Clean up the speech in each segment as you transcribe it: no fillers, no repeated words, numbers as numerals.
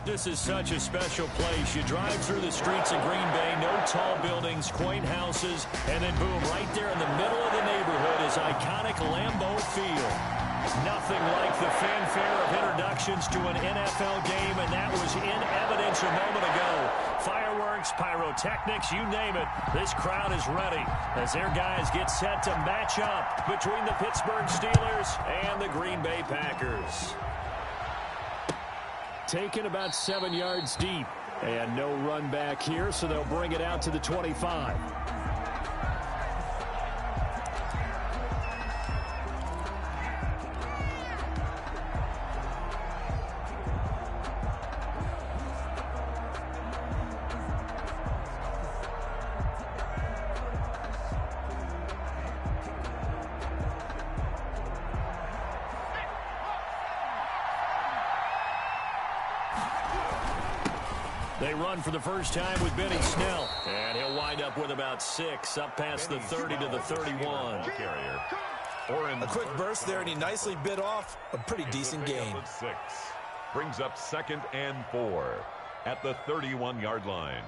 This is such a special place. You drive through the streets of Green Bay, no tall buildings, quaint houses, and then boom, right there in the middle of the neighborhood is iconic Lambeau Field. Nothing like the fanfare of introductions to an NFL game, and that was in evidence a moment ago. Fireworks, pyrotechnics, you name it. This crowd is ready as their guys get set to match up between the Pittsburgh Steelers and the Green Bay Packers. Taken about 7 yards deep. And no run back here, so they'll bring it out to the 25. They run for the first time with Benny Snell. And he'll wind up with about 6, up past the 30 to the 31. A quick burst there, and he nicely bit off a pretty decent gain. 6 brings up 2nd and 4 at the 31-yard line.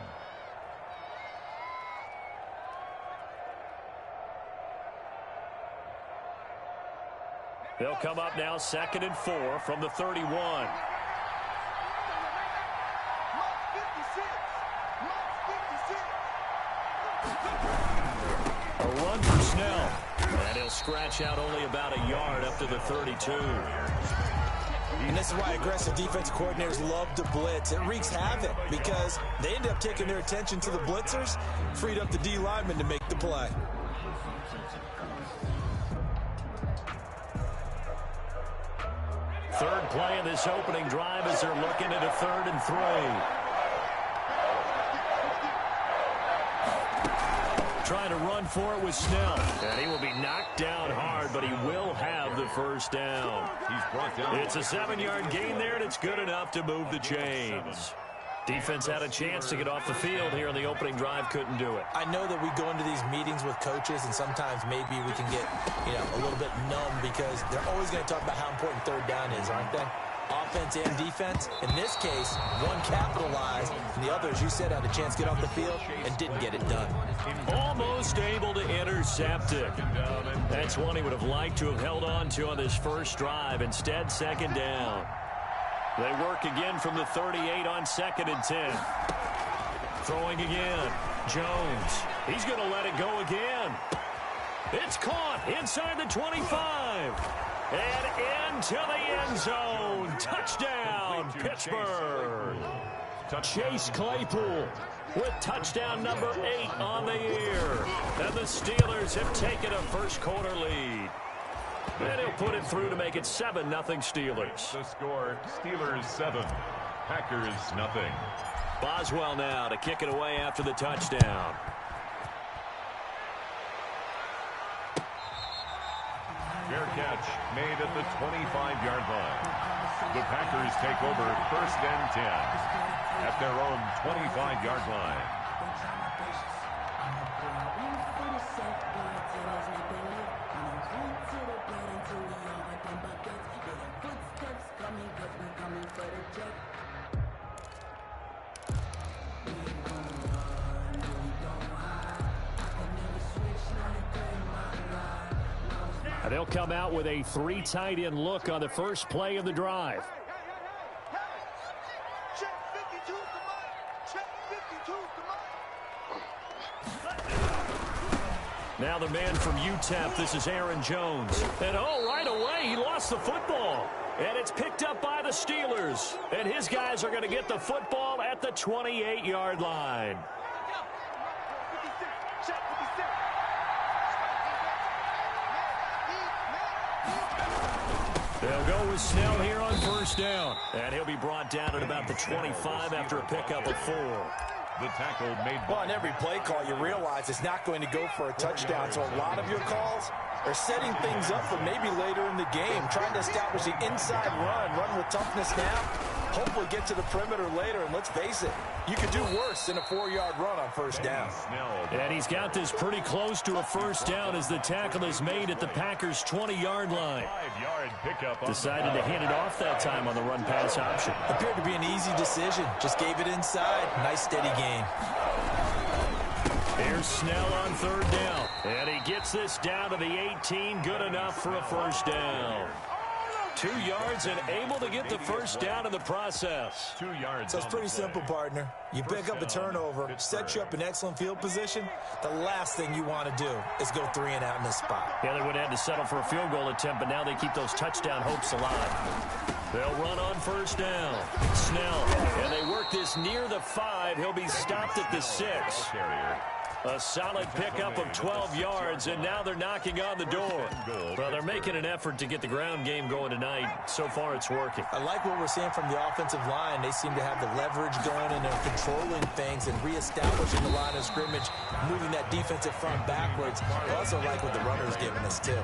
They'll come up now 2nd and 4 from the 31. A run for Snell. And he'll scratch out only about a yard up to the 32. And this is why aggressive defense coordinators love to blitz. It wreaks havoc because they end up taking their attention to the blitzers, freed up the D lineman to make the play. Third play in this opening drive as they're looking at a 3rd and 3. Trying to run for it with Snell. And he will be knocked down hard, but he will have the first down. He's brought down. It's a 7-yard gain there, and it's good enough to move the chains. Defense had a chance to get off the field here in the opening drive, couldn't do it. I know that we go into these meetings with coaches, and sometimes maybe we can get, a little bit numb because they're always going to talk about how important 3rd down is, aren't they? Offense and defense. In this case, one capitalized, and the other, as you said, had a chance to get off the field and didn't get it done. Almost able to intercept it. That's one he would have liked to have held on to on this first drive. Instead, 2nd down. They work again from the 38 on 2nd and 10. Throwing again. Jones. He's going to let it go again. It's caught inside the 25. And into the end zone. Touchdown, Pittsburgh. Chase Claypool with touchdown number 8 on the year. And the Steelers have taken a first-quarter lead. And he'll put it through to make it 7-0 Steelers. The score, Steelers 7, Packers 0. Boswell now to kick it away after the touchdown. Fair catch made at the 25-yard line. The Packers take over 1st and 10 at their own 25-yard line. They'll come out with a 3 tight end look on the first play of the drive. Now the man from UTEP, this is Aaron Jones. And right away, he lost the football. And it's picked up by the Steelers. And his guys are going to get the football at the 28-yard line. They'll go with Snell here on first down. And he'll be brought down at about the 25 after a pickup of 4. The tackle made by... Well, on every play call, you realize it's not going to go for a touchdown. So a lot of your calls are setting things up for maybe later in the game, trying to establish the inside run with toughness now. hopefully get to the perimeter later. And let's face it, you could do worse than a 4-yard run on first down. And he's got this pretty close to a first down as the tackle is made at the Packers' 20-yard line. Decided to hand it off that time on the run-pass option. Appeared to be an easy decision. Just gave it inside. Nice, steady gain. Here's Snell on third down. And he gets this down to the 18. Good enough for a first down. 2 yards and able to get the first down in the process. 2 yards. So it's pretty simple, partner. You pick up a turnover, set you up in excellent field position. The last thing you want to do is go 3 and out in this spot. Yeah, they would have had to settle for a field goal attempt, but now they keep those touchdown hopes alive. They'll run on first down. Snell, and they work this near the 5. He'll be stopped at the 6. A solid pickup of 12 yards, and now they're knocking on the door. Well, they're making an effort to get the ground game going tonight. So far, it's working. I like what we're seeing from the offensive line. They seem to have the leverage going, and they're controlling things and reestablishing the line of scrimmage, moving that defensive front backwards. I also like what the runner's giving us, too.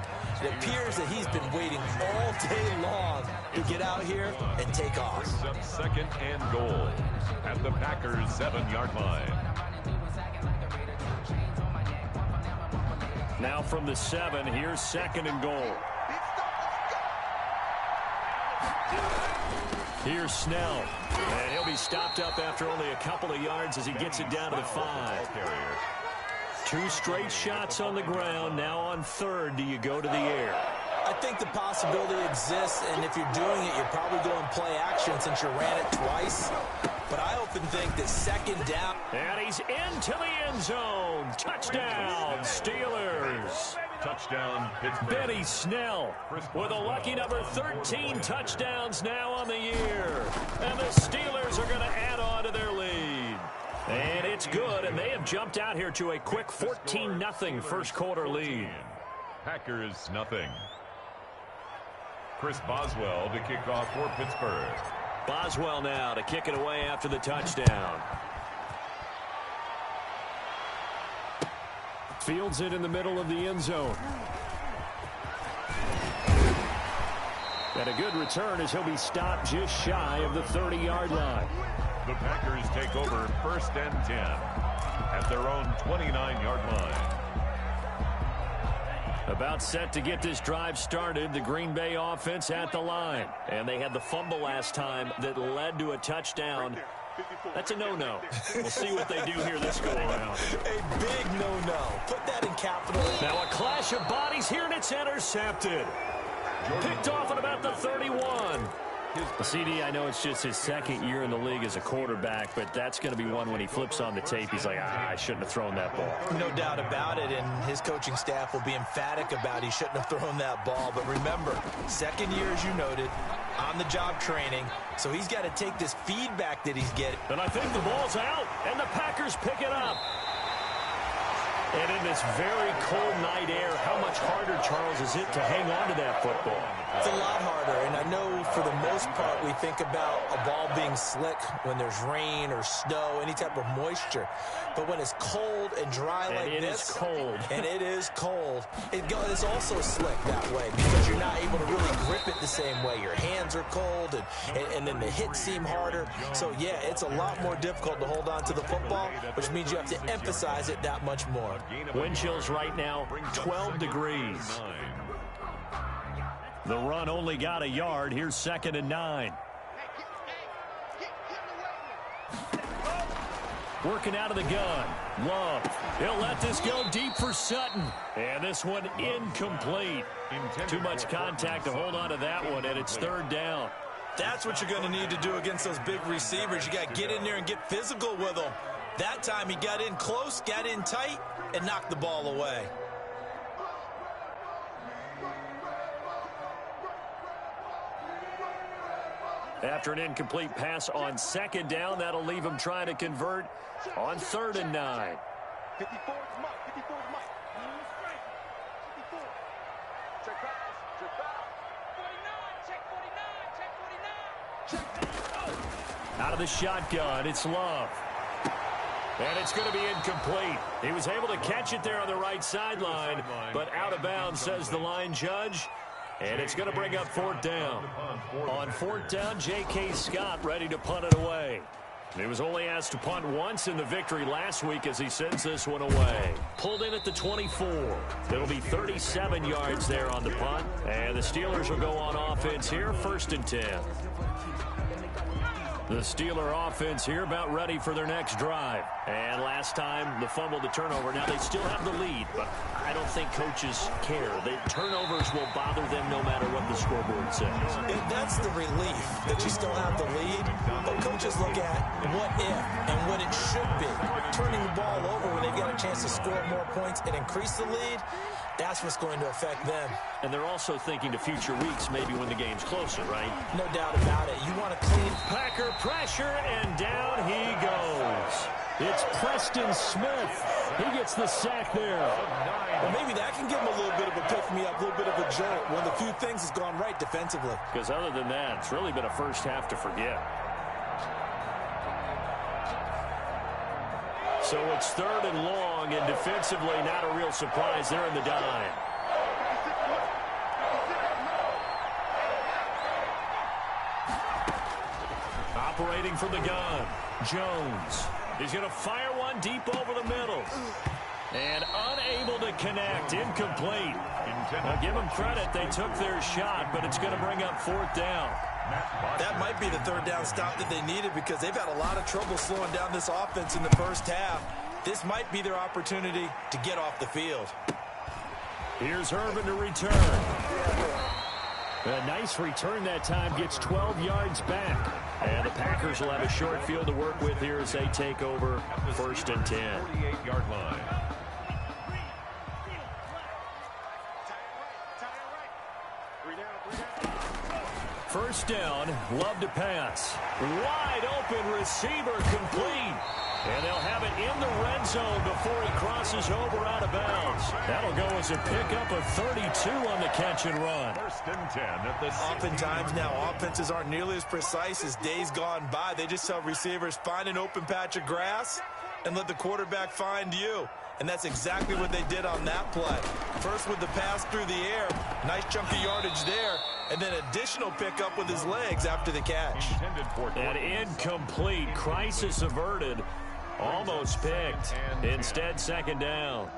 It appears that he's been waiting all day long to get out here and take off. Second and goal at the Packers' 7-yard line. Now from the 7, here's second and goal. Here's Snell. And he'll be stopped up after only a couple of yards as he gets it down to the 5. 2 straight shots on the ground. Now on third, do you go to the air? I think the possibility exists, and if you're doing it, you're probably going play action since you ran it twice. But I often think that second down. And he's into the end zone. Touchdown, Steelers. Touchdown, Pittsburgh. Benny Snell with a lucky number 13 touchdowns now on the year. And the Steelers are going to add on to their lead. And it's good, and they have jumped out here to a quick 14-0 first quarter lead. Packers nothing. Chris Boswell to kick off for Pittsburgh. Boswell now to kick it away after the touchdown. Fields it in the middle of the end zone. And a good return as he'll be stopped just shy of the 30-yard line. The Packers take over first and 10 at their own 29-yard line. About set to get this drive started, the Green Bay offense at the line. And they had the fumble last time that led to a touchdown. That's a no-no. We'll see what they do here this go-around. A big no-no. Put that in capital. Now a clash of bodies here, and it's intercepted. Picked off at about the 31. CD, I know it's just his second year in the league as a quarterback, but that's going to be one when he flips on the tape. He's like, I shouldn't have thrown that ball. No doubt about it, and his coaching staff will be emphatic about he shouldn't have thrown that ball. But remember, second year, as you noted, on-the-job training, so he's got to take this feedback that he's getting. And I think the ball's out, and the Packers pick it up. And in this very cold night air, how much harder, Charles, is it to hang on to that football? It's a lot harder, and I know for the most part we think about a ball being slick when there's rain or snow, any type of moisture. But when it's cold and dry like this, and it is cold, it's also slick that way because you're not able to really grip it the same way. Your hands are cold, and then the hits seem harder. So, yeah, it's a lot more difficult to hold on to the football, which means you have to emphasize it that much more. Wind chills right now, 12 degrees. The run only got a yard. Here's second and 9. Working out of the gun. Love. He'll let this go deep for Sutton. And this one incomplete. Too much contact to hold on to that one, and it's third down. That's what you're going to need to do against those big receivers. You got to get in there and get physical with them. That time he got in close, got in tight, and knocked the ball away. After an incomplete pass on second down, that'll leave him trying to convert on third and 9. 54 is Mike. 54 is Mike. Straight. 54. Check pass. Check foul. 49. Check 49. Check 49. Out of the shotgun, it's Love. And it's going to be incomplete. He was able to catch it there on the right sideline, but out of bounds, says the line judge. And it's going to bring up fourth down. On fourth down, J.K. Scott ready to punt it away. He was only asked to punt once in the victory last week as he sends this one away. Pulled in at the 24. It'll be 37 yards there on the punt. And the Steelers will go on offense here, 1st and 10. The Steeler offense here about ready for their next drive. And last time, the fumble, the turnover. Now, they still have the lead, but I don't think coaches care. The turnovers will bother them no matter what the scoreboard says. And that's the relief that you still have the lead. But coaches look at what if and what it should be. Turning the ball over when they get a chance to score more points and increase the lead, that's what's going to affect them. And they're also thinking to future weeks, maybe when the game's closer, right? No doubt about it. You want to clean. Packer pressure, and down he goes. It's Preston Smith. He gets the sack there. Well, maybe that can give him a little bit of a pick-me-up, a little bit of a jolt. One of the few things has gone right defensively. Because other than that, it's really been a first half to forget. So it's 3rd and long, and defensively not a real surprise there in the dime. Operating from the gun, Jones. He's going to fire one deep over the middle. And unable to connect, incomplete. I'll give them credit, they took their shot, but it's going to bring up 4th down. That might be the 3rd down stop that they needed because they've had a lot of trouble slowing down this offense in the first half. This might be their opportunity to get off the field. Here's Herman to return. A nice return that time, gets 12 yards back. And the Packers will have a short field to work with here as they take over 1st and 10. 48-yard line. First down, Love to pass. Wide open receiver, complete. And they'll have it in the red zone before he crosses over out of bounds. That'll go as a pickup of 32 on the catch and run. 1st and 10 at the 60. Oftentimes now, offenses aren't nearly as precise as days gone by. They just tell receivers, find an open patch of grass and let the quarterback find you. And that's exactly what they did on that play. First with the pass through the air, nice chunk of yardage there, and then additional pickup with his legs after the catch. And incomplete, crisis averted, almost picked. Instead, 2nd down.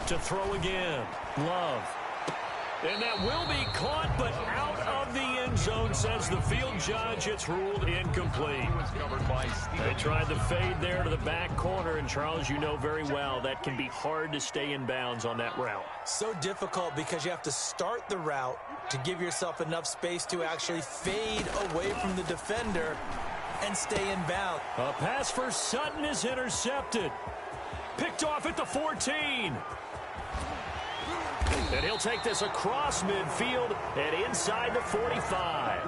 To throw again, Love. And that will be caught, but out of the end zone, says the field judge. It's ruled incomplete. They tried the fade there to the back corner, and Charles, you know very well that can be hard to stay in bounds on that route. So difficult because you have to start the route to give yourself enough space to actually fade away from the defender and stay in bounds. A pass for Sutton is intercepted. Picked off at the 14. And he'll take this across midfield and inside the 45.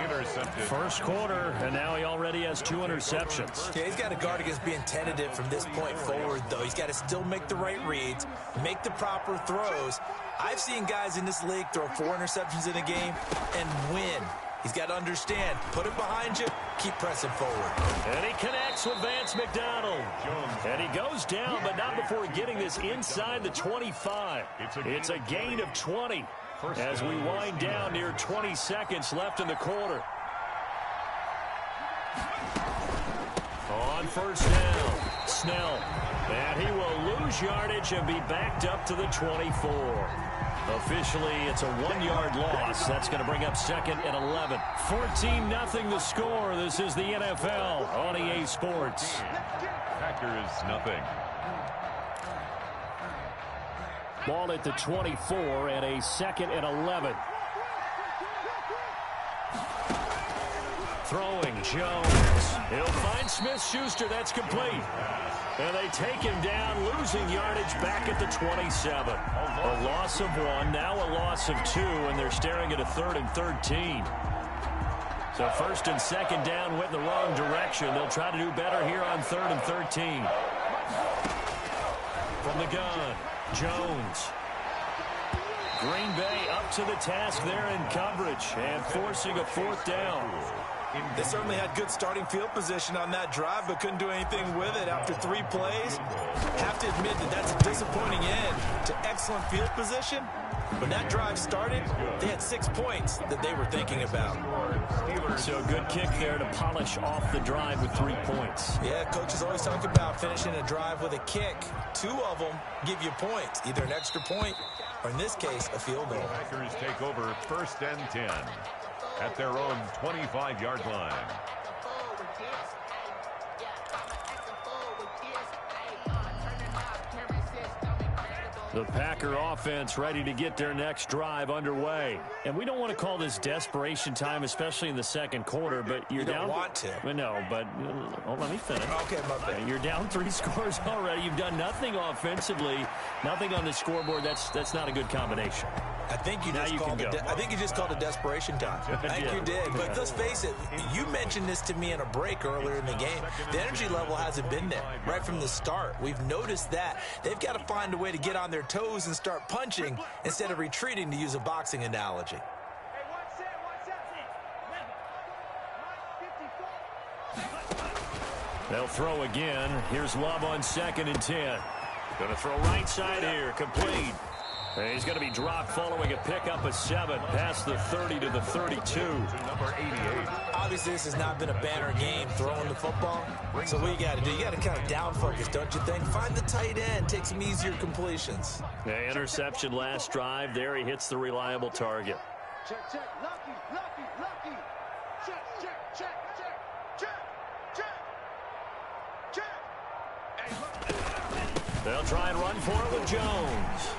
Intercepted. First quarter, and now he already has 2 interceptions. Yeah, he's got to guard against being tentative from this point forward, though. He's got to still make the right reads, make the proper throws. I've seen guys in this league throw 4 interceptions in a game and win. He's got to understand, put it behind you, keep pressing forward. And he connects with Vance McDonald. And he goes down, but not before getting this inside the 25. It's a gain of 20 as we wind down near 20 seconds left in the quarter. On first down, Snell. And he will lose yardage and be backed up to the 24. Officially, it's a 1-yard loss. That's going to bring up 2nd and 11. 14-0 the score. This is the NFL on EA Sports. Packers, nothing. Ball at the 24 and a 2nd and 11. Throwing, Jones. He'll find Smith-Schuster. That's complete. And they take him down, losing yardage back at the 27. A loss of 1, now a loss of 2, and they're staring at a 3rd and 13. So first and second down went in the wrong direction. They'll try to do better here on 3rd and 13. From the gun, Jones. Green Bay up to the task there in coverage and forcing a 4th down. They certainly had good starting field position on that drive, but couldn't do anything with it after 3 plays. Have to admit that that's a disappointing end to excellent field position. When that drive started, they had 6 points that they were thinking about. So a good kick there to polish off the drive with 3 points. Yeah, coaches always talk about finishing a drive with a kick. 2 of them give you points, either an extra point or, in this case, a field goal. Packers take over 1st and 10 at their own 25-yard line. The Packer offense ready to get their next drive underway. And we don't want to call this desperation time, especially in the second quarter, but you're down. You don't want to. No, but let me finish. Okay, my bad. You're down 3 scores already. You've done nothing offensively, nothing on the scoreboard. That's not a good combination. I think you just called it desperation time. I think you did. But let's face it, you mentioned this to me in a break earlier in the game. The energy level hasn't been there right from the start. We've noticed that. They've got to find a way to get on their toes and start punching instead of retreating, to use a boxing analogy. They'll throw again. Here's Love on 2nd and 10. Going to throw right side here. Complete. And he's going to be dropped following a pickup of 7 past the 30 to the 32. Number 88. Obviously, this has not been a banner game throwing the football. So what you got to do, you got to kind of down focus, don't you think? Find the tight end, take some easier completions. The interception last drive. There he hits the reliable target. Check, check. Lucky, lucky, lucky. Check, check, check, check, check, check, check. They'll try and run for it with Jones.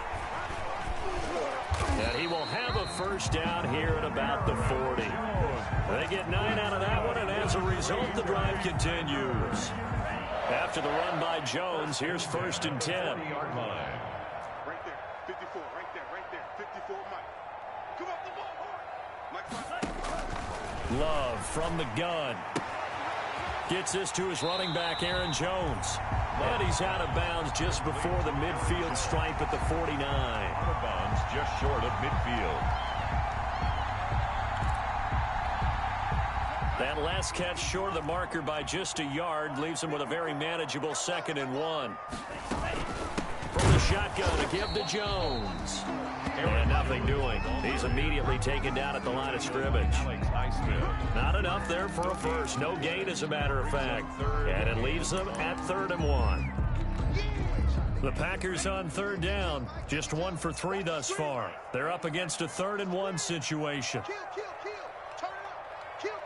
And he will have a first down here at about the 40. They get 9 out of that one, and as a result, the drive continues. After the run by Jones, here's 1st and 10. Right there, 54, right there, 54, Mike. Come up the ball, Mike. Love from the gun. Gets this to his running back, Aaron Jones. And he's out of bounds just before the midfield stripe at the 49. Out of bounds just short of midfield. That last catch short of the marker by just a yard leaves him with a very manageable 2nd and 1. From the shotgun to give to Jones. And nothing doing. He's immediately taken down at the line of scrimmage. Not enough there for a first. No gain, as a matter of fact. And it leaves them at 3rd and 1. The Packers on 3rd down. Just 1 for 3 thus far. They're up against a 3rd and 1 situation. Kill, kill, kill. Turn it up. Kill,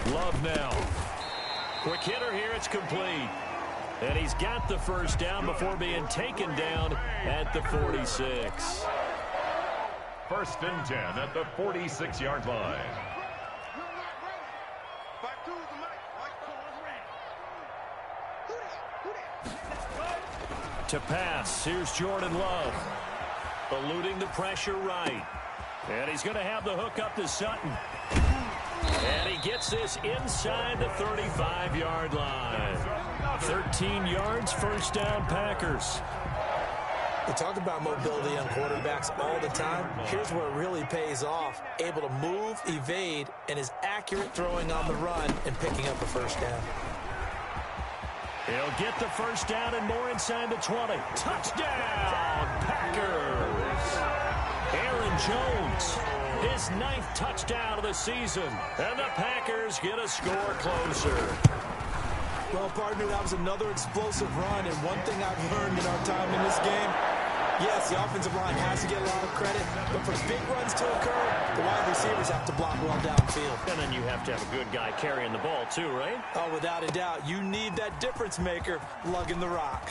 kill. Love now. Quick hitter here. It's complete. And he's got the first down before being taken down at the 46. 1st and 10 at the 46-yard line. To pass, here's Jordan Love. Eluding the pressure right. And he's going to have the hook up to Sutton. And he gets this inside the 35-yard line. 13 yards, first down, Packers. We talk about mobility on quarterbacks all the time. Here's where it really pays off. Able to move, evade, and is accurate throwing on the run and picking up a first down. He'll get the first down and more inside the 20. Touchdown, Packers. Aaron Jones, his 9th touchdown of the season. And the Packers get a score closer. Well, partner, that was another explosive run, and one thing I've learned in our time in this game, yes, the offensive line has to get a lot of credit, but for big runs to occur, the wide receivers have to block well downfield. And then you have to have a good guy carrying the ball too, right? Oh, without a doubt. You need that difference maker lugging the rock.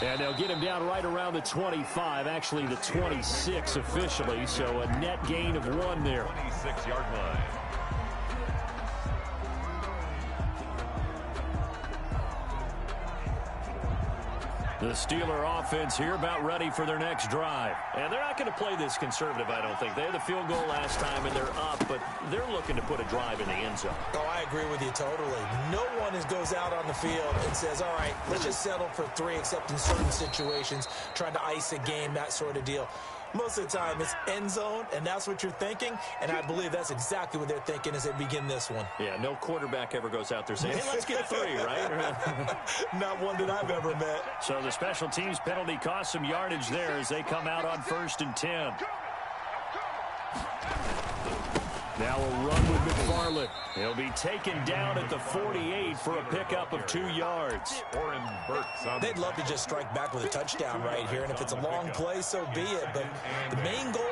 And they'll get him down right around the 25, actually the 26 officially, so a net gain of 1 there. 26-yard line. The Steeler offense here about ready for their next drive. And they're not going to play this conservative, I don't think. They had the field goal last time, and they're up, but they're looking to put a drive in the end zone. Oh, I agree with you totally. No one goes out on the field and says, all right, let's just settle for 3, except in certain situations, trying to ice a game, that sort of deal. Most of the time, it's end zone, and that's what you're thinking, and I believe that's exactly what they're thinking as they begin this one. Yeah, no quarterback ever goes out there saying, hey, let's get 3, right? Not one that I've ever met. So the special teams penalty cost some yardage there as they come out on 1st and 10. Now a run with McFarland. He'll be taken down at the 48 for a pickup of 2 yards. They'd love to just strike back with a touchdown right here, and if it's a long play, so be it. But the main goal,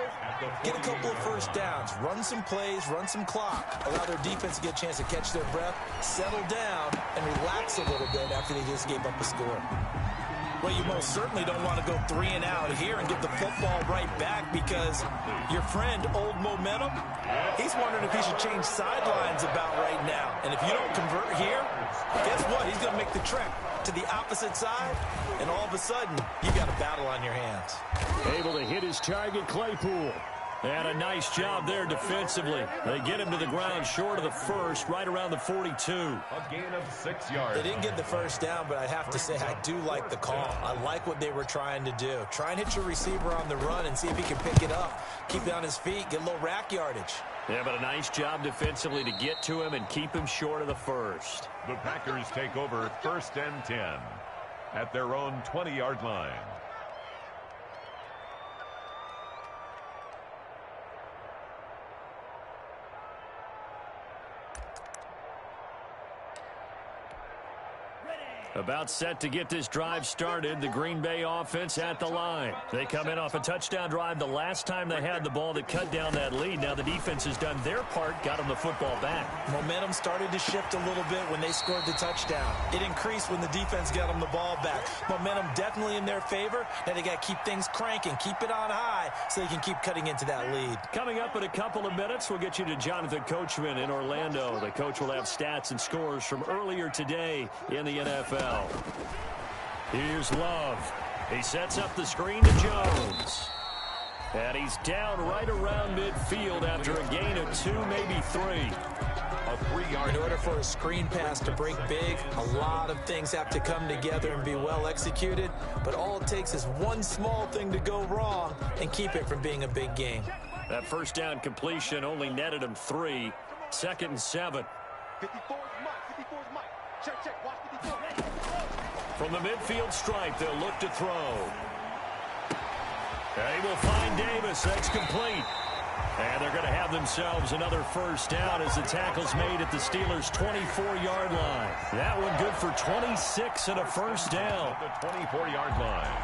get a couple of first downs, run some plays, run some clock, allow their defense to get a chance to catch their breath, settle down, and relax a little bit after they just gave up a score. Well, you most certainly don't want to go 3 and out here and get the football right back because your friend, Old Momentum, he's wondering if he should change sidelines about right now. And if you don't convert here, guess what? He's going to make the trek to the opposite side, and all of a sudden, you got a battle on your hands. Able to hit his target, Claypool. They had a nice job there defensively. They get him to the ground short of the first, right around the 42. A gain of 6 yards. They didn't get the first down, but I have to say I do like the call. I like what they were trying to do. Try and hit your receiver on the run and see if he can pick it up. Keep it on his feet, get a little rack yardage. Yeah, but a nice job defensively to get to him and keep him short of the first. The Packers take over 1st and 10 at their own 20-yard line. About set to get this drive started, the Green Bay offense at the line. They come in off a touchdown drive the last time they had the ball that cut down that lead. Now the defense has done their part, got them the football back. Momentum started to shift a little bit when they scored the touchdown. It increased when the defense got them the ball back. Momentum definitely in their favor. Now they got to keep things cranking, keep it on high so they can keep cutting into that lead. Coming up in a couple of minutes, we'll get you to Jonathan Coachman in Orlando. The coach will have stats and scores from earlier today in the NFL. Here's Love. He sets up the screen to Jones. And he's down right around midfield after a gain of 2, maybe 3. A 3-yard. In order for a screen pass to break big, a lot of things have to come together and be well executed. But all it takes is one small thing to go wrong and keep it from being a big game. That first down completion only netted him 3. 2nd and 7. 54 is Mike. 54 is Mike. Check, check. Watch 54. From the midfield stripe, they'll look to throw. They will find Davis. That's complete. And they're going to have themselves another first down as the tackle's made at the Steelers' 24-yard line. That one good for 26 and a first down. The 24-yard line.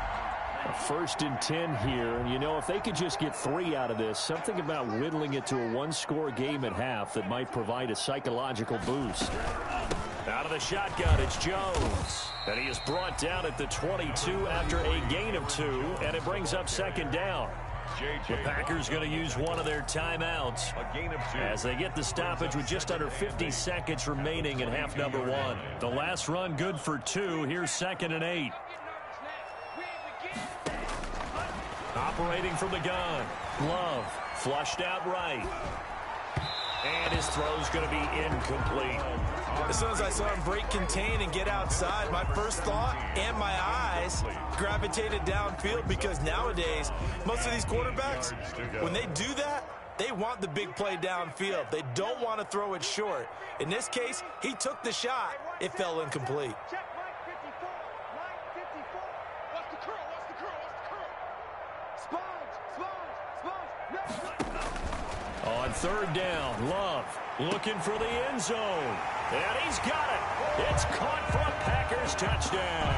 A 1st and 10 here, and you know, if they could just get 3 out of this, something about whittling it to a 1-score game at half that might provide a psychological boost. Out of the shotgun, it's Jones. And he is brought down at the 22 after a gain of 2, and it brings up 2nd down. The Packers going to use one of their timeouts A gain of 2. as they get the stoppage with just under 50 seconds remaining in half number 1. The last run good for 2. Here's 2nd and 8. Operating from the gun. Love flushed out right. And his throw's going to be incomplete. As soon as I saw him break contain and get outside, my first thought and my eyes gravitated downfield because nowadays, most of these quarterbacks, when they do that, they want the big play downfield. They don't want to throw it short. In this case, he took the shot. It fell incomplete. Check Mike 54. Mike 54. Watch the curl. Watch the curl. Watch the curl. Sponge. On 3rd down, Love looking for the end zone. And he's got it. It's caught for a Packers touchdown.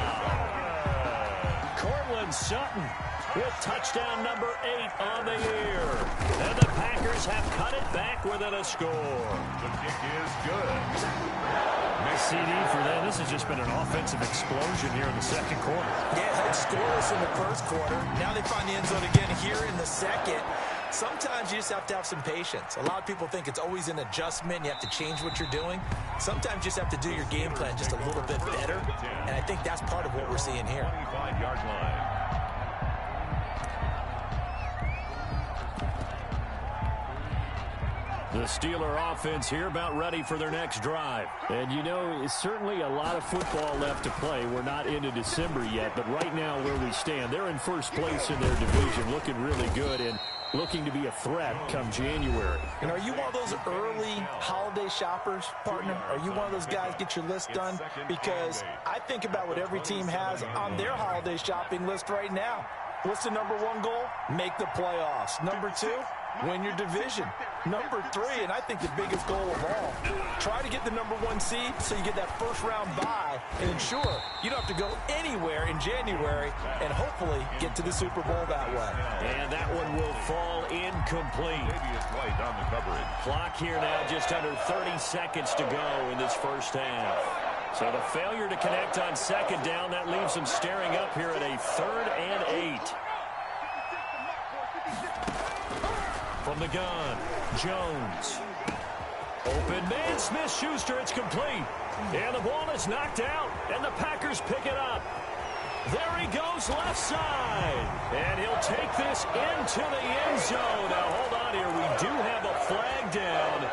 Cortland Sutton with touchdown number 8 on the year. And the Packers have cut it back within a score. The kick is good. Nice CD for them. This has just been an offensive explosion here in the 2nd quarter. Yeah, had scoreless in the 1st quarter. Now they find the end zone again here in the 2nd. Sometimes you just have to have some patience. A lot of people think it's always an adjustment. You have to change what you're doing. Sometimes you just have to do your game plan just a little bit better. And I think that's part of what we're seeing here. 25-yard line. The Steeler offense here about ready for their next drive. And, you know, it's certainly a lot of football left to play. We're not into December yet, but right now where we stand, they're in first place in their division, looking really good and looking to be a threat come January. And are you one of those early holiday shoppers, partner? Are you one of those guys get your list done? Because I think about what every team has on their holiday shopping list right now. What's the number one goal? Make the playoffs. Number two, win your division. Number three, and I think the biggest goal of all, try to get the number one seed so you get that first-round bye and ensure you don't have to go anywhere in January and hopefully get to the Super Bowl that way. And that one will fall incomplete. Maybe it's White on the coverage. Clock here now, just under 30 seconds to go in this first half. So the failure to connect on second down, that leaves them staring up here at a 3rd and 8. From the gun, Jones. Open man, Smith-Schuster, it's complete. And the ball is knocked out, and the Packers pick it up. There he goes, left side. And he'll take this into the end zone. Now, hold on here. We do have a flag down.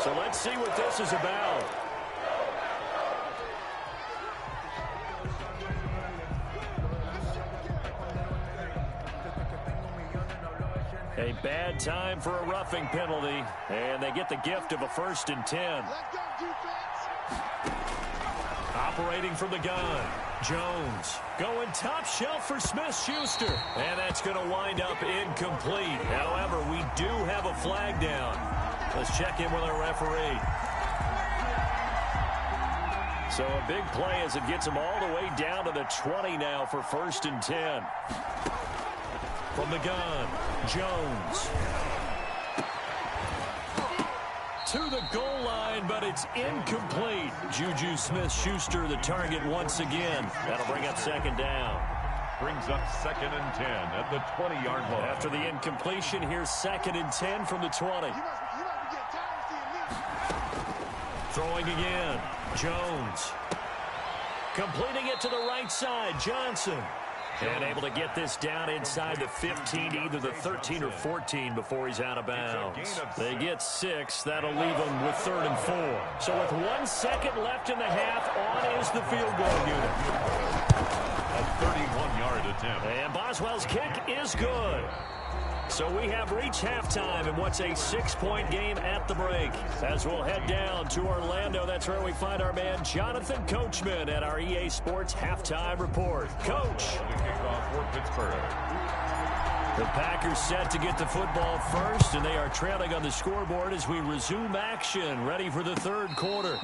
So let's see what this is about. A bad time for a roughing penalty, and they get the gift of a 1st and 10. Operating from the gun, Jones going top shelf for Smith-Schuster, and that's going to wind up incomplete. However, we do have a flag down. Let's check in with our referee. So a big play as it gets them all the way down to the 20 now for 1st and 10. From the gun, Jones. To the goal line, but it's incomplete. Juju Smith-Schuster, the target once again. That'll bring up 2nd down. Brings up 2nd and 10 at the 20-yard line. After the incompletion, here's 2nd and 10 from the 20. Throwing again, Jones. Completing it to the right side, Johnson. And able to get this down inside the 15, either the 13 or 14 before he's out of bounds. They get 6. That'll leave them with 3rd and 4. So with 1 second left in the half, on is the field goal unit. A 31-yard attempt. And Boswell's kick is good. So we have reached halftime in what's a 6-point game at the break. As we'll head down to Orlando, that's where we find our man Jonathan Coachman at our EA Sports Halftime Report. Coach. The kickoff for Pittsburgh. The Packers set to get the football first, and they are trailing on the scoreboard as we resume action, ready for the 3rd quarter.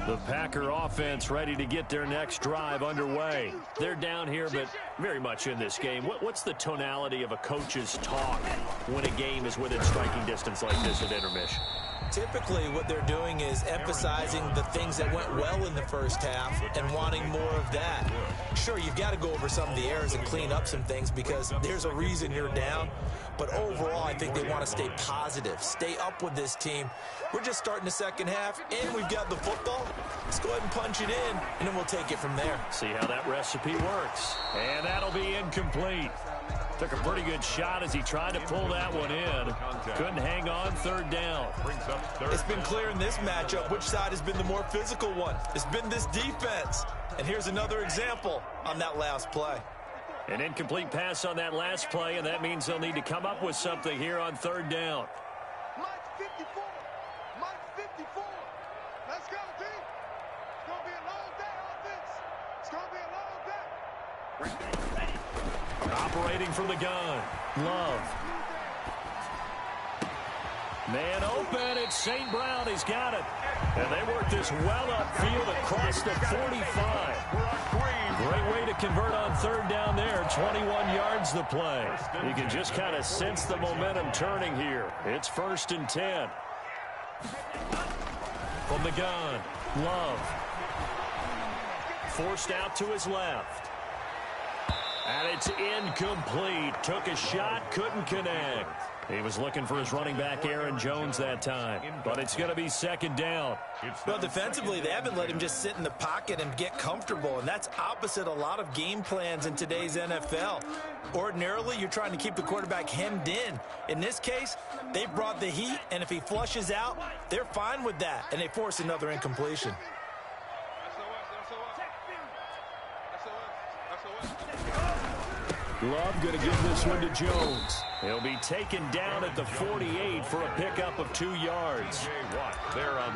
The Packer offense ready to get their next drive underway. They're down here, but very much in this game. What's the tonality of a coach's talk when a game is within striking distance like this at intermission? Typically, what they're doing is emphasizing the things that went well in the first half and wanting more of that. Sure, you've got to go over some of the errors and clean up some things because there's a reason you're down. But overall, I think they want to stay positive, stay up with this team. We're just starting the second half, and we've got the football. Let's go ahead and punch it in, and then we'll take it from there. See how that recipe works. And that'll be incomplete. Took a pretty good shot as he tried to pull that one in. Couldn't hang on, 3rd down. It's been clear in this matchup which side has been the more physical one. It's been this defense. And here's another example on that last play. An incomplete pass on that last play, and that means they'll need to come up with something here on 3rd down. Mike 54. Mike 54. Let's go, team. It's going to be a long day on this. It's going to be a long day. Operating from the gun, Love. Man open, it's St. Brown. He's got it. And they work this well upfield across the 45. Great way to convert on third down there. 21 yards the play. You can just kind of sense the momentum turning here. It's 1st and 10. From the gun, Love. Forced out to his left. And it's incomplete. Took a shot, couldn't connect. He was looking for his running back, Aaron Jones, that time. But it's going to be 2nd down. Well, defensively, they haven't let him just sit in the pocket and get comfortable, and that's opposite a lot of game plans in today's NFL. Ordinarily, you're trying to keep the quarterback hemmed in. In this case, they brought the heat, and if he flushes out, they're fine with that, and they force another incompletion. Love going to give this one to Jones. He'll be taken down at the 48 for a pickup of 2 yards.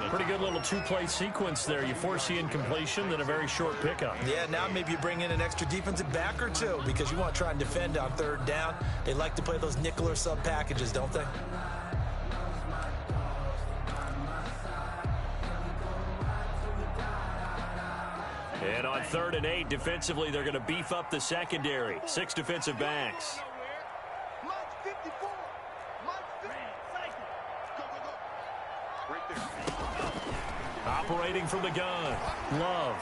Pretty good little two-play sequence there. You force the incompletion, then a very short pickup. Yeah, now maybe you bring in an extra defensive back or two because you want to try and defend on 3rd down. They like to play those nickel or sub packages, don't they? And on 3rd and 8, defensively, they're going to beef up the secondary. 6 defensive backs. Operating from the gun, Love.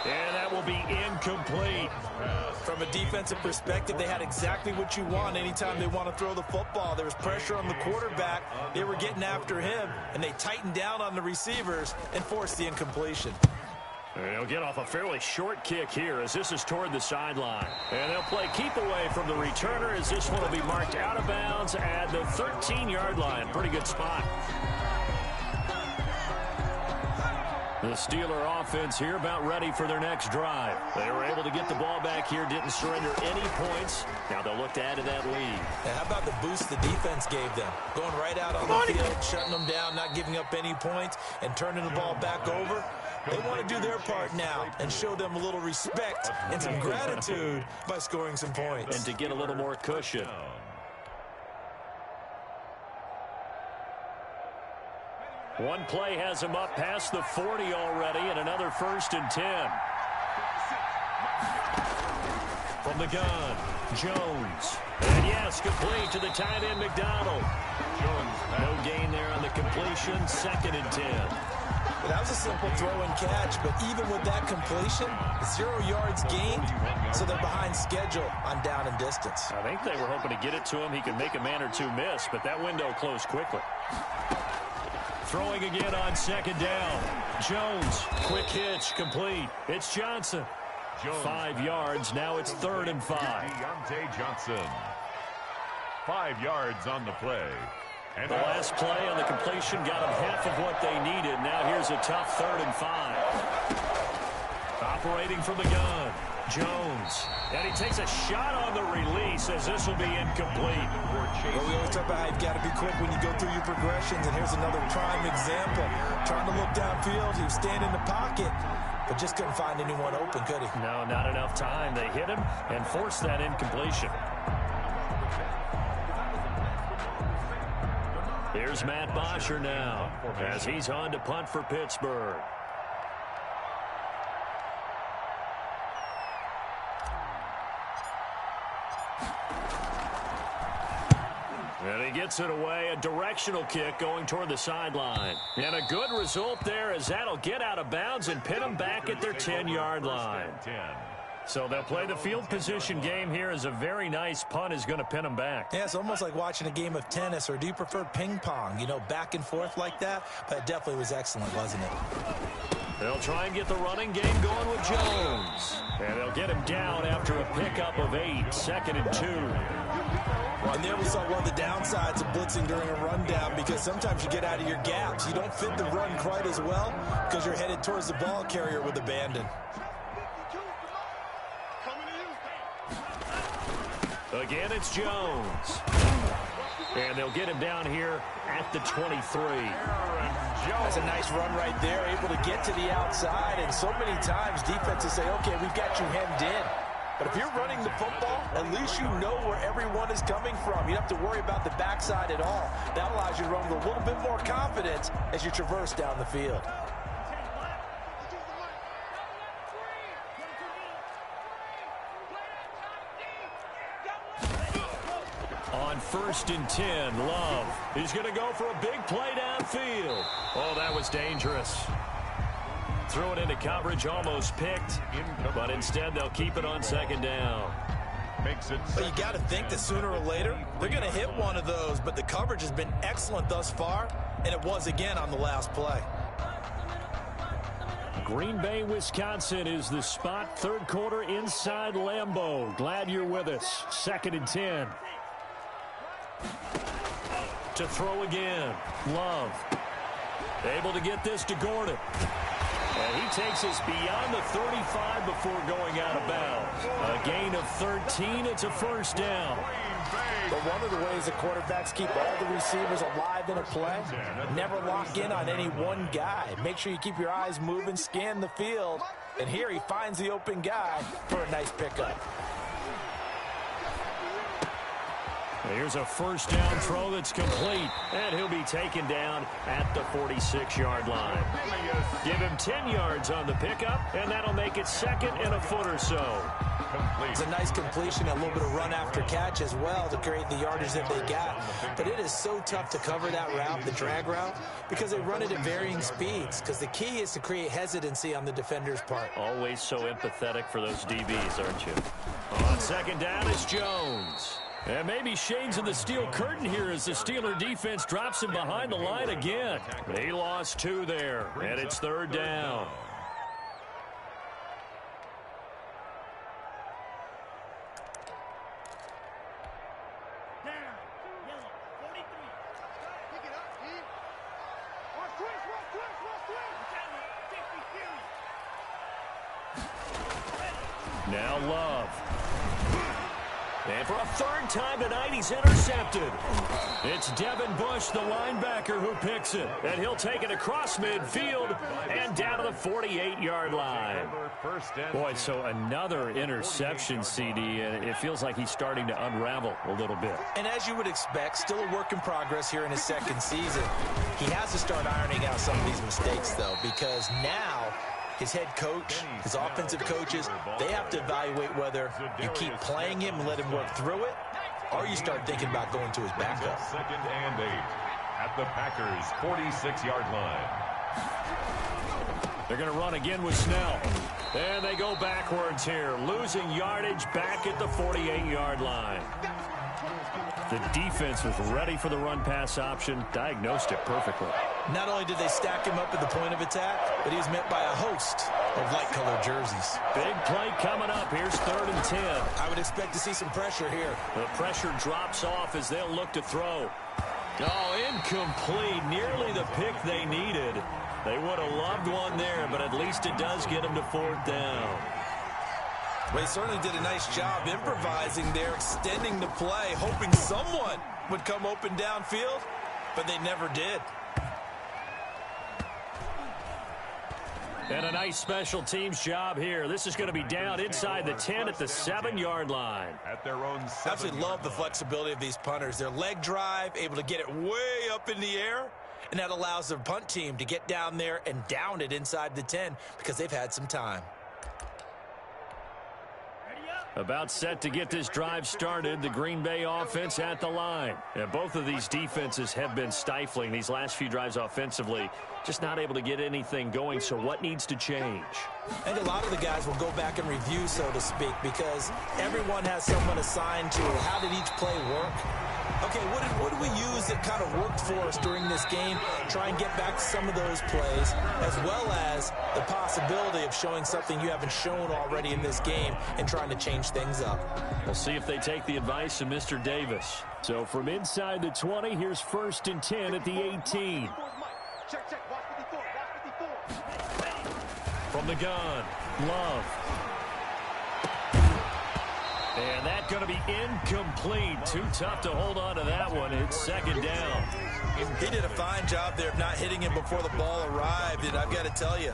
And that will be incomplete. From a defensive perspective, they had exactly what you want anytime they want to throw the football. There was pressure on the quarterback. They were getting after him, and they tightened down on the receivers and forced the incompletion. And he'll get off a fairly short kick here as this is toward the sideline. And they'll play keep away from the returner as this one will be marked out of bounds at the 13-yard line. Pretty good spot. The Steeler offense here about ready for their next drive. They were able to get the ball back here, didn't surrender any points. Now they'll look to add to that lead. Now, how about the boost the defense gave them? Going right out on the field, shutting them down, not giving up any points, and turning the ball back over. They want to do their part now and show them a little respect and some gratitude by scoring some points. And to get a little more cushion. One play has him up past the 40 already, and another 1st and 10. From the gun, Jones. And yes, complete to the tight end, McDonald. Jones, no gain there on the completion, 2nd and 10. Well, that was a simple throw and catch, but even with that completion, 0 yards gained, so they're behind schedule on down and distance. I think they were hoping to get it to him. He could make a man or two miss, but that window closed quickly. Throwing again on 2nd down. Jones, quick hitch, complete. It's Johnson. 5 yards, now it's 3rd and 5. Deontay Johnson. 5 yards on the play. And the last play on the completion got them half of what they needed. Now here's a tough 3rd and 5. Operating from the gun, Jones. And he takes a shot on the release as this will be incomplete. Well, we always talk about how you've got to be quick when you go through your progressions, and here's another prime example. Trying to look downfield, he was standing in the pocket, but just couldn't find anyone open, could he? No, not enough time. They hit him and forced that incompletion. Here's Matt Bosher now as he's on to punt for Pittsburgh. And he gets it away, a directional kick going toward the sideline. And a good result there as that'll get out of bounds and pin them back at their 10-yard line. So they'll play the field position game here as a very nice punt is going to pin them back. Yeah, it's almost like watching a game of tennis, or do you prefer ping pong, you know, back and forth like that? But it definitely was excellent, wasn't it? They'll try and get the running game going with Jones. And they'll get him down after a pickup of 8, 2nd and 2. And there we saw one of the downsides of blitzing during a rundown, because sometimes you get out of your gaps. You don't fit the run quite as well because you're headed towards the ball carrier with abandon. Again, it's Jones. And they'll get him down here at the 23. That's a nice run right there, able to get to the outside. And so many times defenses say, okay, we've got you hemmed in. But if you're running the football, at least you know where everyone is coming from. You don't have to worry about the backside at all. That allows you to run with a little bit more confidence as you traverse down the field. On 1st and 10, Love. He's going to go for a big play downfield. Oh, that was dangerous. Throw it into coverage, almost picked, but instead they'll keep it on 2nd down. But you got to think that sooner or later they're going to hit one of those, but the coverage has been excellent thus far, and it was again on the last play. Green Bay, Wisconsin is the spot. 3rd quarter inside Lambeau. Glad you're with us. 2nd and 10. To throw again. Love. Able to get this to Gordon. And he takes us beyond the 35 before going out of bounds. A gain of 13. It's a 1st down. But one of the ways the quarterbacks keep all the receivers alive in a play, never lock in on any one guy. Make sure you keep your eyes moving, scan the field. And here he finds the open guy for a nice pickup. Here's a 1st down throw that's complete, and he'll be taken down at the 46-yard line. Give him 10 yards on the pickup, and that'll make it 2nd and a foot or so. It's a nice completion, a little bit of run after catch as well to create the yardage that they got. But it is so tough to cover that route, the drag route, because they run it at varying speeds, because the key is to create hesitancy on the defender's part. Always so empathetic for those DBs, aren't you? On 2nd down, it's Jones. And maybe shades of the steel curtain here as the Steeler defense drops him behind the line again. He lost 2 there, and it's 3rd down. Now Love. And for a 3rd time tonight, he's intercepted. It's Devin Bush, the linebacker, who picks it. And he'll take it across midfield and down to the 48-yard line. Boy, so another interception, CD, and it feels like he's starting to unravel a little bit. And as you would expect, still a work in progress here in his 2nd season. He has to start ironing out some of these mistakes, though, because now his head coach, his offensive coaches, they have to evaluate whether you keep playing him and let him work through it, or you start thinking about going to his backup. 2nd and 8 at the Packers' 46-yard line. They're going to run again with Snell. And they go backwards here, losing yardage back at the 48-yard line. The defense was ready for the run-pass option, diagnosed it perfectly. Not only did they stack him up at the point of attack, but he was met by a host of light-colored jerseys. Big play coming up. Here's 3rd and 10. I would expect to see some pressure here. The pressure drops off as they'll look to throw. Oh, incomplete. Nearly the pick they needed. They would have loved one there, but at least it does get them to 4th down. Well, he certainly did a nice job improvising there, extending the play, hoping someone would come open downfield, but they never did. And a nice special teams job here. This is going to be down inside the 10 at the 7-yard line. At their own 7. I absolutely love the flexibility of these punters. Their leg drive, able to get it way up in the air, and that allows their punt team to get down there and down it inside the 10 because they've had some time. About set to get this drive started, the Green Bay offense at the line. And both of these defenses have been stifling these last few drives offensively, just not able to get anything going. So what needs to change? I think a lot of the guys will go back and review, so to speak, because everyone has someone assigned to how did each play work. Okay, what did we use that kind of worked for us during this game? Try and get back to some of those plays, as well as the possibility of showing something you haven't shown already in this game and trying to change things up. We'll see if they take the advice of Mr. Davis. So from inside the 20, here's 1st and 10 at the 18. Check, check. Watch 54. Watch 54. From the gun, Love. And that's going to be incomplete. Too tough to hold on to that one. It's 2nd down. He did a fine job there of not hitting him before the ball arrived, and I've got to tell you,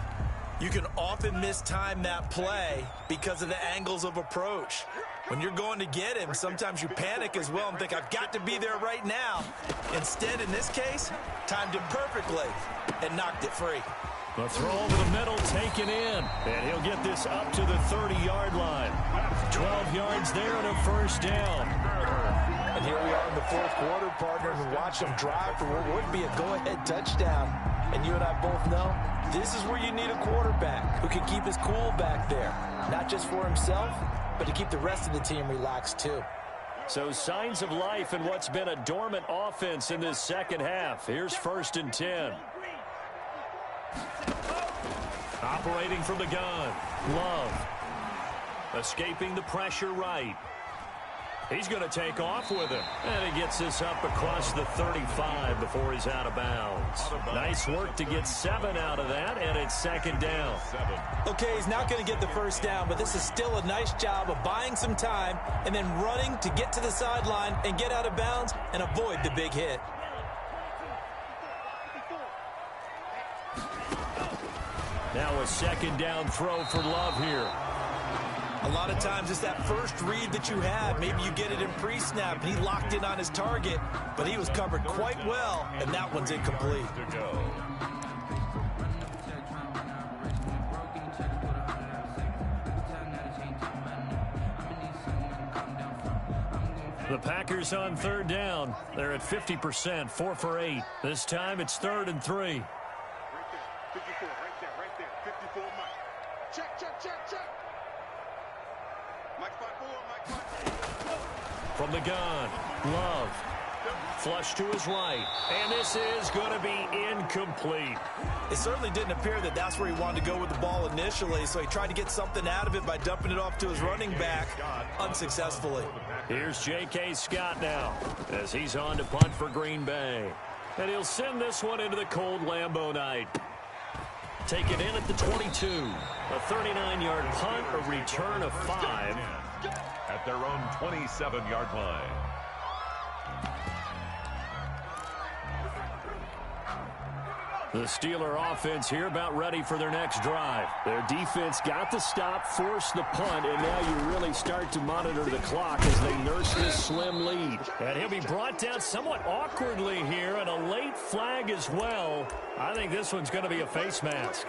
You can often mistime that play because of the angles of approach. When you're going to get him, sometimes you panic as well and think, I've got to be there right now. Instead, in this case, timed it perfectly and knocked it free. The throw over the middle taken in, and he'll get this up to the 30-yard line. 12 yards there and a first down. And here we are in the fourth quarter, partner, and watch them drive for what would be a go-ahead touchdown. And you and I both know this is where you need a quarterback who can keep his cool back there, not just for himself, but to keep the rest of the team relaxed too. So signs of life in what's been a dormant offense in this second half. Here's 1st and 10. Operating from the gun. Love. Escaping the pressure right. He's going to take off with it. And he gets this up across the 35 before he's out of bounds. Nice work to get 7 out of that, and it's 2nd down. Okay, he's not going to get the first down, but this is still a nice job of buying some time and then running to get to the sideline and get out of bounds and avoid the big hit. Now a 2nd down throw for Love here. A lot of times it's that first read that you have. Maybe you get it in pre-snap. He locked in on his target, but he was covered quite well, and that one's incomplete. The Packers on 3rd down. They're at 50%, 4 for 8. This time it's 3rd and 3. 54, right there, 54, Mike. Check. Mike 5-4, Mike 5-4. From the gun, Love. Flush to his right. And this is going to be incomplete. It certainly didn't appear that that's where he wanted to go with the ball initially, so he tried to get something out of it by dumping it off to his running back unsuccessfully. Here's J.K. Scott now as he's on to punt for Green Bay. And he'll send this one into the cold Lambeau night. Taken in at the 22. A 39-yard punt, a return of 5. At their own 27-yard line. The Steeler offense here about ready for their next drive. Their defense got the stop, forced the punt, and now you really start to monitor the clock as they nurse this slim lead. And he'll be brought down somewhat awkwardly here, and a late flag as well. I think this one's going to be a face mask.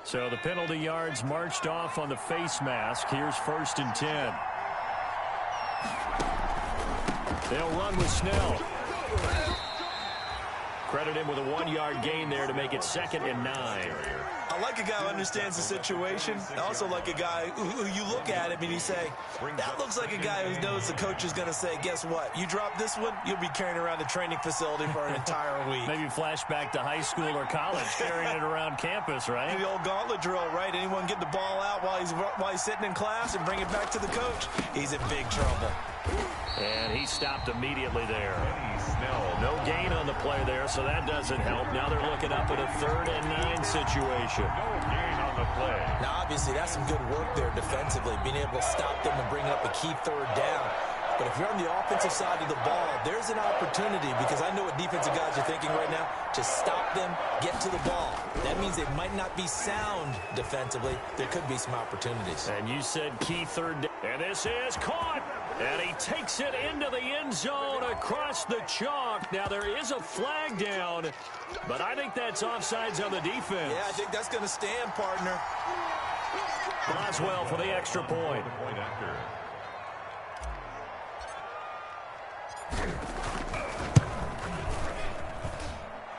So the penalty yards marched off on the face mask. Here's 1st and 10. They'll run with Snell. Credit him with a 1-yard gain there to make it 2nd and 9. I like a guy who understands the situation. I also like a guy who you look at him and you say, that looks like a guy who knows the coach is going to say, guess what? You drop this one, you'll be carrying around the training facility for an entire week. Maybe flashback to high school or college, carrying it around campus, right? The old gauntlet drill, right? Anyone get the ball out while he's sitting in class and bring it back to the coach? He's in big trouble. And he stopped immediately there. No gain on the play there, so that doesn't help. Now they're looking up at a 3rd and 9 situation. No gain on the play. Now, obviously, that's some good work there defensively, being able to stop them and bring up a key 3rd down. But if you're on the offensive side of the ball, there's an opportunity, because I know what defensive guys are thinking right now. Just stop them, get to the ball. That means they might not be sound defensively. There could be some opportunities. And you said key 3rd down. And this is caught. And he takes it into the end zone across the chalk. Now, there is a flag down, but I think that's offsides on the defense. Yeah, I think that's going to stand, partner. Boswell for the extra point.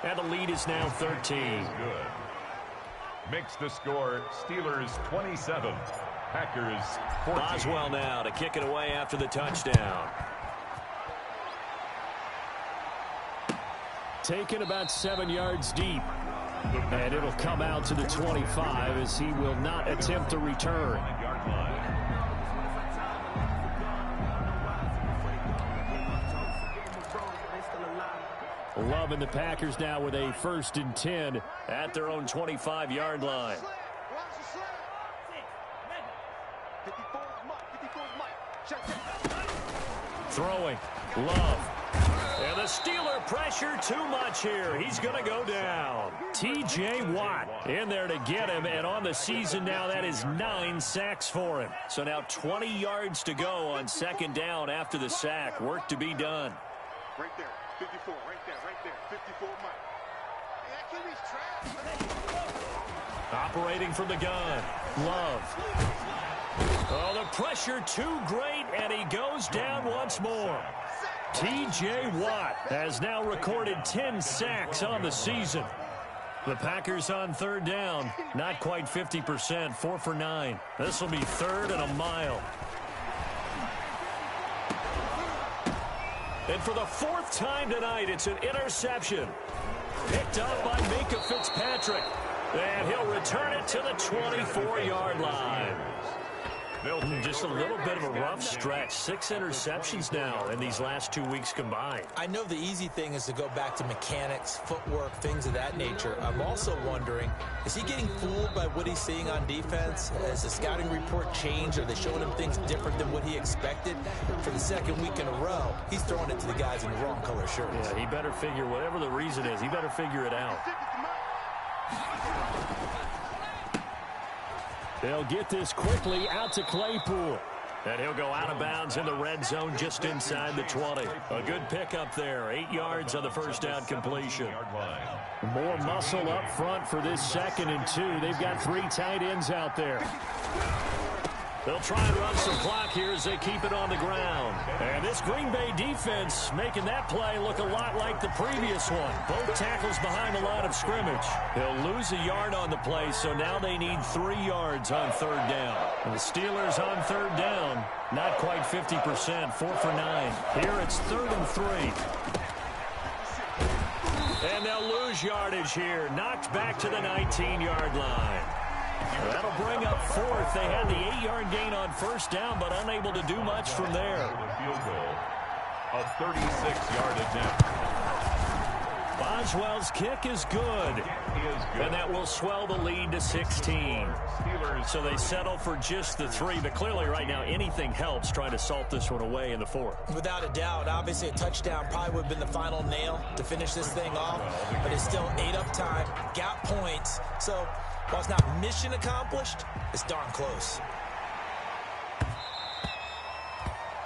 And the lead is now 13. Good. Makes the score Steelers 27. Packers 14. Boswell now to kick it away after the touchdown. Taken about 7 yards deep. And it'll come out to the 25 as he will not attempt to return. Love and the Packers now with a 1st and 10 at their own 25-yard line. Throwing. Love. And Steeler pressure too much here. He's going to go down. T.J. Watt in there to get him, and on the season now, that is 9 sacks for him. So now 20 yards to go on second down after the sack. Work to be done. Right there, 54, right there, 54 Mike. Operating from the gun. Love. Oh, the pressure too great, and he goes down once more. T.J. Watt has now recorded 10 sacks on the season. The Packers on third down. Not quite 50%, 4 for 9. This will be third and a mile. And for the fourth time tonight, it's an interception. Picked up by Minkah Fitzpatrick. And he'll return it to the 24-yard line. Just a little bit of a rough stretch. 6 interceptions now in these last 2 weeks combined. I know the easy thing is to go back to mechanics, footwork, things of that nature. I'm also wondering, is he getting fooled by what he's seeing on defense? Has the scouting report changed? Are they showing him things different than what he expected? For the second week in a row, he's throwing it to the guys in the wrong color shirts. Yeah, he better figure, whatever the reason is, he better figure it out. They'll get this quickly out to Claypool. And he'll go out of bounds in the red zone just inside the 20. A good pickup there. 8 yards on the first down completion. More muscle up front for this 2nd and 2. They've got 3 tight ends out there. They'll try and run some clock here as they keep it on the ground. And this Green Bay defense making that play look a lot like the previous one. Both tackles behind the line of scrimmage. They'll lose a yard on the play, so now they need 3 yards on third down. And the Steelers on third down, not quite 50%, 4 for 9. Here it's 3rd and 3. And they'll lose yardage here. Knocked back to the 19-yard line. That'll bring up 4th. They had the 8-yard gain on first down, but unable to do much from there. Field goal, a 36-yard attempt. Boswell's kick is good. And that will swell the lead to 16. So they settle for just the 3, but clearly right now anything helps trying to salt this one away in the 4th. Without a doubt, obviously a touchdown probably would have been the final nail to finish this thing off, but it's still 8 up time, got points, so while it's not mission accomplished, it's darn close.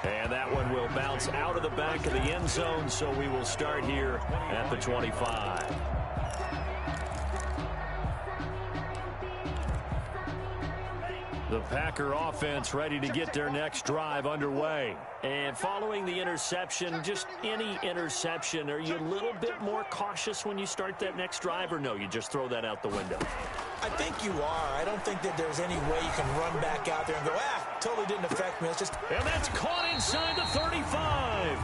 And that one will bounce out of the back of the end zone, so we will start here at the 25. The Packer offense ready to get their next drive underway. And following the interception, just any interception, are you a little bit more cautious when you start that next drive, or no, you just throw that out the window? I think you are. I don't think that there's any way you can run back out there and go, totally didn't affect me. It's just... And that's caught inside the 35.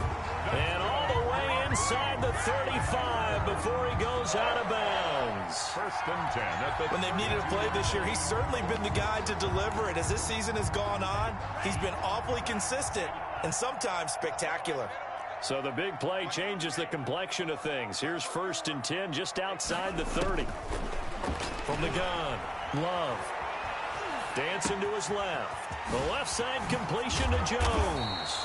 And all the way inside the 35 before he goes out of bounds. 1st and 10. When they've needed a play this year, he's certainly been the guy to deliver it. As this season has gone on, he's been awfully consistent and sometimes spectacular. So the big play changes the complexion of things. Here's 1st and 10 just outside the 30. From the gun, Love. Dancing to his left. The left side completion to Jones.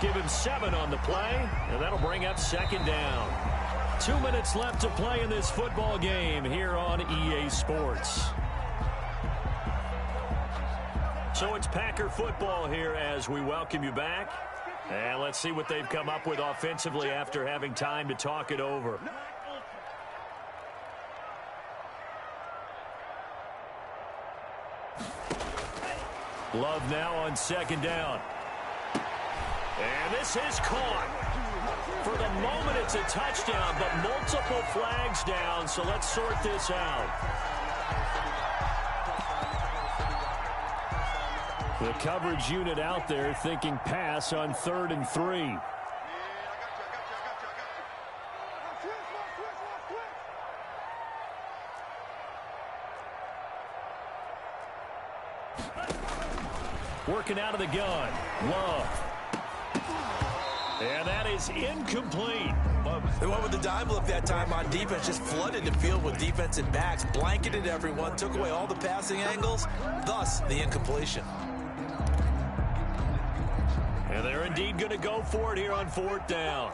Give him 7 on the play, and that'll bring up 2nd down. 2 minutes left to play in this football game here on EA Sports. So it's Packer football here as we welcome you back. And let's see what they've come up with offensively after having time to talk it over. Love now on 2nd down. And this is caught. For the moment, it's a touchdown, but multiple flags down, so let's sort this out. The coverage unit out there thinking pass on 3rd and 3. Working out of the gun. Love. And that is incomplete. They went with the dime look that time on defense, just flooded the field with defensive backs, blanketed everyone, took away all the passing angles, thus the incompletion. And they're indeed going to go for it here on 4th down.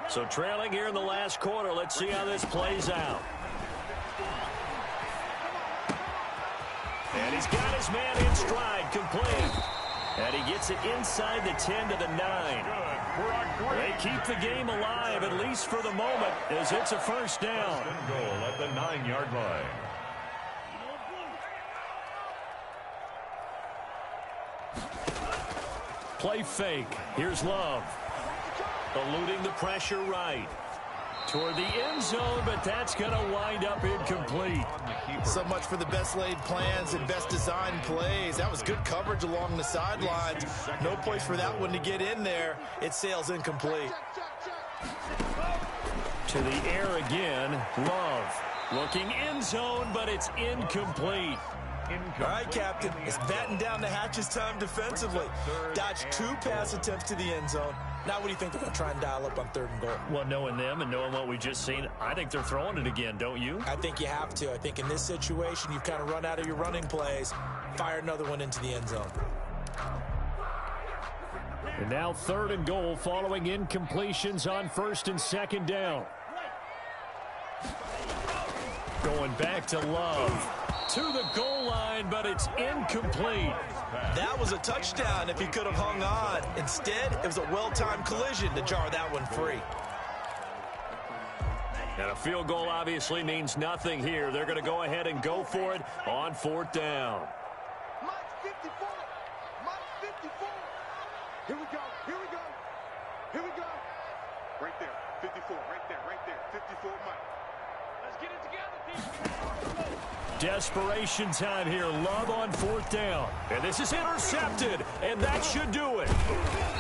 So trailing here in the last quarter. Let's see how this plays out. And he's got his man in stride, complete. And he gets it inside the 10 to the 9. They keep the game alive, at least for the moment, as it's a first down. First and goal at the 9-yard line. Play fake. Here's Love. Eluding the pressure right. Toward the end zone, but that's going to wind up incomplete. So much for the best laid plans and best designed plays. That was good coverage along the sidelines. No place for that one to get in there. It sails incomplete. To the air again. Love. Looking end zone, but it's incomplete. All right, Captain. It's batten down the hatches time defensively. Dodged 2 pass attempts to the end zone. Now what do you think they're going to try and dial up on 3rd and goal? Well, knowing them and knowing what we just seen, I think they're throwing it again, don't you? I think you have to. I think in this situation, you've kind of run out of your running plays. Fire another one into the end zone. And now 3rd and goal following incompletions on 1st and 2nd down. Going back to Love. To the goal line, but it's incomplete. That was a touchdown if he could have hung on. Instead, it was a well-timed collision to jar that one free. And a field goal obviously means nothing here. They're going to go ahead and go for it on 4th down. Mike 54. Mike 54. Here we go. Here we go. Here we go. Right there. 54. Right there. Right there. 54 Mike. Let's get it together, people. Desperation time here. Love on 4th down. And this is intercepted. And that should do it.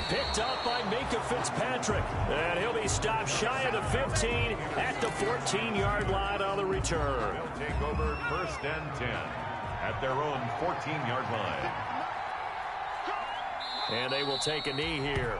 Picked up by Minka Fitzpatrick. And he'll be stopped shy of the 15 at the 14-yard line on the return. They'll take over 1st and 10 at their own 14-yard line. And they will take a knee here.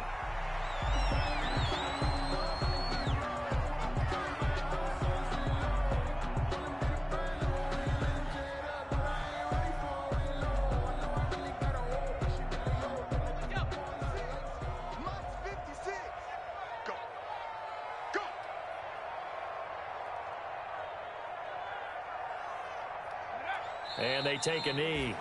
And they take a knee.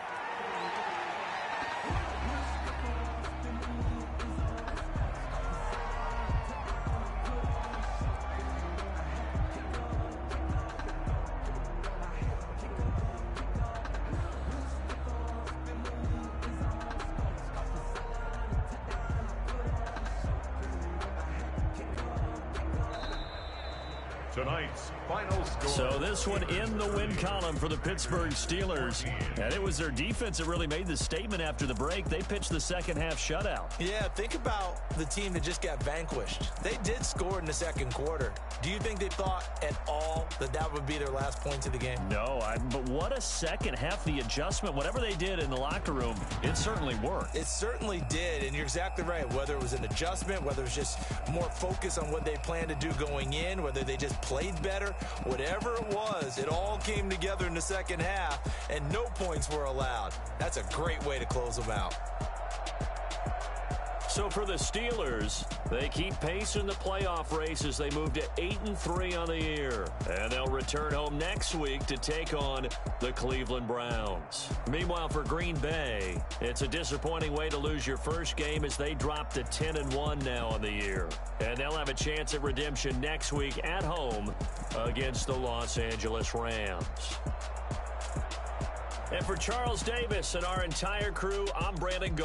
Tonight's final score. So this one in the win column for the Pittsburgh Steelers. And it was their defense that really made the statement after the break. They pitched the second half shutout. Yeah, think about the team that just got vanquished. They did score in the 2nd quarter. Do you think they thought at all that that would be their last points of the game? No, but what a second half. The adjustment, whatever they did in the locker room, it certainly worked. It certainly did, and you're exactly right. Whether it was an adjustment, whether it was just more focus on what they planned to do going in, whether they just played better, whatever it was, it all came together in the second half, and no points were allowed. That's a great way to close them out. So for the Steelers, they keep pace in the playoff race as they move to 8-3 on the year. And they'll return home next week to take on the Cleveland Browns. Meanwhile, for Green Bay, it's a disappointing way to lose your first game as they drop to 10-1 now on the year. And they'll have a chance at redemption next week at home against the Los Angeles Rams. And for Charles Davis and our entire crew, I'm Brandon Gold.